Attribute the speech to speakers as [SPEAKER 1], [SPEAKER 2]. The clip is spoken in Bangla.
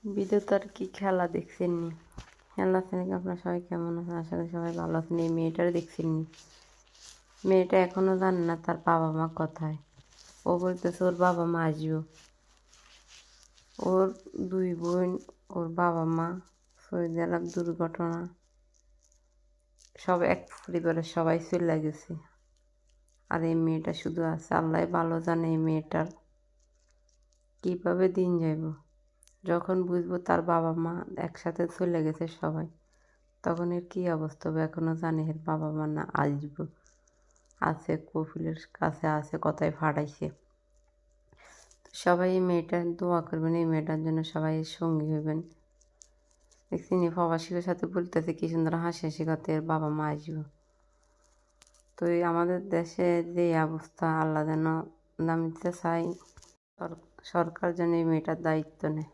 [SPEAKER 1] বিদ্যুৎ আর কি খেলা দেখছেন নি? খেলা আছেন নাকি? আপনার সবাই কেমন আছেন? আশা করি সবাই ভালো আছেন। এই মেয়েটার দেখছেন নি? মেয়েটা এখনো জানে না তার বাবা মা কোথায়। ও বলতেছে ওর বাবা মা আসবে। ওর দুই বোন, ওর বাবা মা সৌদি আরব দুর্ঘটনা, সব এক পরিবারের সবাই চলে গেছে। আর এই মেয়েটা শুধু আছে। আল্লাহ ভালো জানে এই মেয়েটার কীভাবে দিন যাইব। যখন বুঝবো তার বাবা মা একসাথে চলে গেছে সবাই, তখন এর কী অবস্থা হবে। এখনও জানে এর বাবা মা না আসবো, আছে কফিলের কাছে, আছে কথায় ফাটাইছে। সবাই এই মেয়েটার দোয়া করবেন, এই মেয়েটার জন্য সবাই সঙ্গী হইবেন। দেখছি নি প্রবাসীদের সাথে বলতেছে কি সুন্দর হাসি হাসি কথা, এর বাবা মা আসবো। তো এই আমাদের দেশে যে অবস্থা, আল্লাহ যেন নামিতে চাই, সরকার যেন এই মেয়েটার দায়িত্ব নেয়।